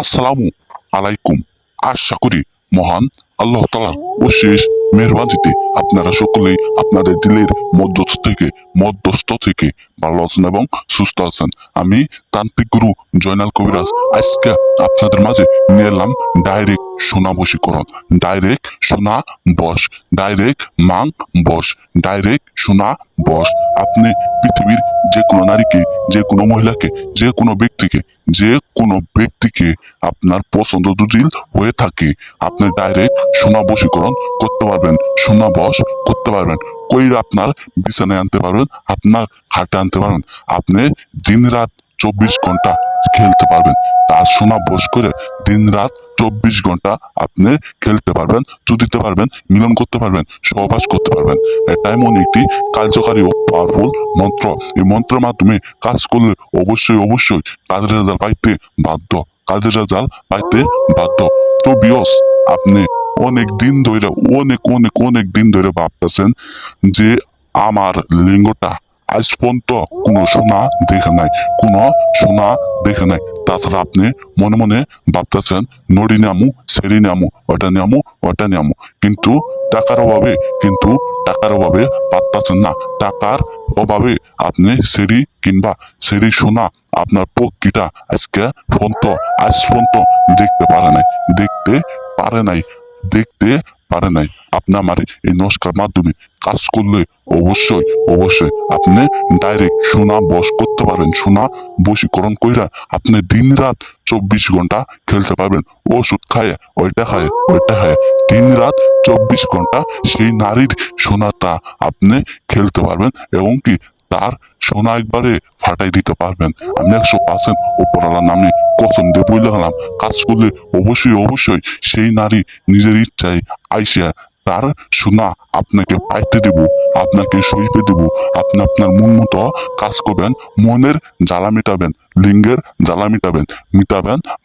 আসসালামু আলাইকুম। আশা করি মহান আল্লাহ তাআলার অশেষ মেহেরবানিতে আপনারা সকলেই আপনাদের দিলের মধ্যস্থ থেকে ভালো আছেন এবং সুস্থ আছেন। আমি তান্ত্রিক গুরু জয়নাল কবিরাজ আজকে আপনাদের মাঝে নিয়ে এলাম ডাইরেক্ট সোনা বশীকরণ, ডাইরেক্ট সোনা বশ, ডাইরেক্ট মাং বশ, ডাইরেক্ট সোনা বশ। আপনি পৃথিবীর যে কোনো নারীকে, যে কোনো মহিলাকে, যে কোনো ব্যক্তিকে আপনার পছন্দ যদি হয়ে থাকে, আপনি ডাইরেক্ট সোনা বশীকরণ করতে পারবেন, সোনা বশ করতে পারবেন। কইরা আপনার বিছানায় আনতে পারবেন, আপনার খাটে আনতে পারবেন। আপনি দিন রাত 24 ঘন্টা খেলতে পারবেন। তার সোনা বশ করে দিন রাত 24 ঘন্টা আপনি খেলতে পারবেন, চুদিতে পারবেন, মিলন করতে পারবেন, সহবাস করতে পারবেন। এটা এমন একটি কার্যকারী ও পাওয়ারফুল মন্ত্র। এই মন্ত্রের মাধ্যমে কাজ করলে অবশ্যই কাজের রেজাল্ট পাইতে বাধ্য, কাজের রেজাল্ট পাইতে বাধ্য। তো বিয়স, আপনি অনেক দিন ধরে অনেক দিন ধরে ভাবতেছেন যে আমার লিঙ্গটা আজ পর্যন্ত কোনো সোনা দেখে নাই, কোনো সোনা দেখে নাই। তাছাড়া আপনি মনে মনে ভাবতেছেন নড়ি নামু, সেরি নামু, ওটা নামু, কিন্তু টাকার অভাবে পারতেছেন না। টাকার অভাবে আপনি সেরি কিংবা সেরি সোনা আপনার পক্ষীটা আজ পর্যন্ত দেখতে পারে নাই, দেখতে পারে নাই। আপনি আমার এই নস্কার মাধ্যমে কাজ করলে অবশ্যই আপনি ডাইরেক্ট সোনা বশ করতে পারবেন। সোনা বশীকরণ কইরা আপনি দিন রাত 24 ঘন্টা খেলতে পারবেন। ওষুধ খায় ওইটা খায় দিন রাত 24 ঘন্টা সেই নারীর সোনাটা আপনি খেলতে পারবেন এবং কি তার সোনা একবারে ফাটাই দিতে পারবেন। আমি 100% উপরওয়ালার নামে কসম দিয়ে বলে গেলাম, কাজ করলে অবশ্যই সেই নারী নিজের ইচ্ছায় আইসা তার সোনা আপনাকে পাইতে দেব, আপনাকে সইপে দেব। আপনি আপনার মন মতো কাজ করবেন, মনের জ্বালা মিটাবেন, লিঙ্গের জ্বালা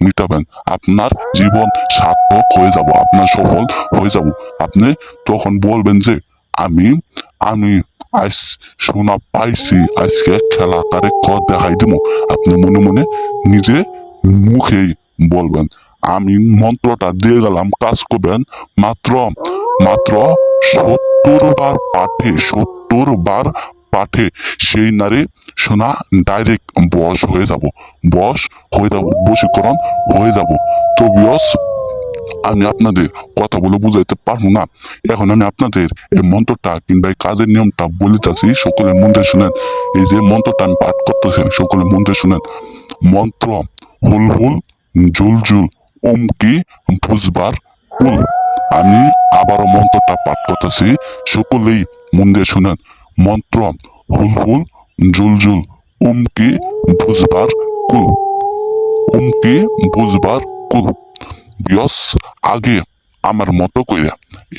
মিটাবেন। আপনার জীবন সার্থক হয়ে যাব, আপনার সফল হয়ে যাব। আপনি তখন বলবেন যে আমি আজ সোনা পাইছি, আজকে খেলা আকারে দেখাই দেবো। আপনি মনে মনে নিজে মুখেই বলবেন। আমি মন্ত্রটা দিয়ে গেলাম, কাজ করবেন মাত্র 70 বার পাঠে সেই নারী সোনা ডাইরেক্ট বশীকরণ হয়ে যাব। তো বিয়স, আমি আপনাদের কথা বলে বুঝাইতে পারবো না। এখন আমি আপনাদের এই মন্ত্রটা কিংবা এই কাজের নিয়মটা বলিতেছি, সকলের মন দিয়ে শুনেন। এই যে মন্ত্রটা আমি পাঠ করতেছি, সকলের মন দিয়ে শুনেন। মন্ত্র হুল হুল জুল জুল ওম কি ভুজবার উল। আমি আবারও মন্ত্রটা পাঠ করতেছি, সকলেই মন দিয়ে শুনেন। মন্ত্র হুল হুল জুল জুল ওম কি ভুজবার কুল, ওম কি ভুজবার কুল। বিয়স, আগে আমার মতো কইরা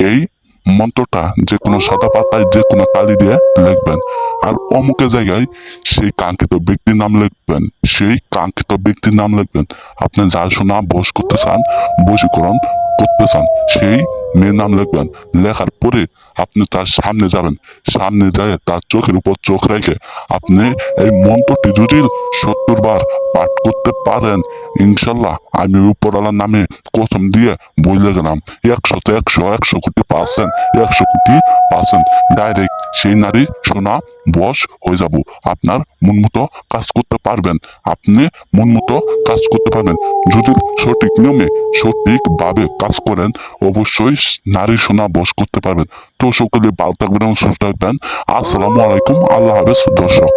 এই মন্ত্রটা যে কোনো সাদা পাতায় যে কোনো কালি দিয়ে লিখবেন, আর অমুকের জায়গায় সেই কাঙ্ক্ষিত ব্যক্তির নাম লিখবেন। আপনি যার সোনা বশ করতে চান, বশীকরণ করতে চান, সেই মেয়ের নাম লিখবেন। লেখার পরে আপনি তার সামনে যাবেন, সামনে যায় তার চোখের উপর চোখ রেখে আপনি এই মন্ত্রটি যদি 70 বার পাঠ করতে পারেন, ইনশাল্লাহ আমি উপরওয়ালার নামে কসম দিয়ে বলে গেলাম, 100% ডাইরেক্ট সেই নারী সোনা বশ হয়ে যাব। আপনার মন মতো কাজ করতে পারবেন, আপনি মন মতো কাজ করতে পারবেন। যদি সঠিক নিয়মে সঠিকভাবে কাজ করেন, অবশ্যই নারী সোনা বশ করতে পারবেন। তো সকলে ভালো থাকবেন এবং সুস্থ থাকবেন। আসসালামু আলাইকুম, আল্লাহ হাফেজ দর্শক।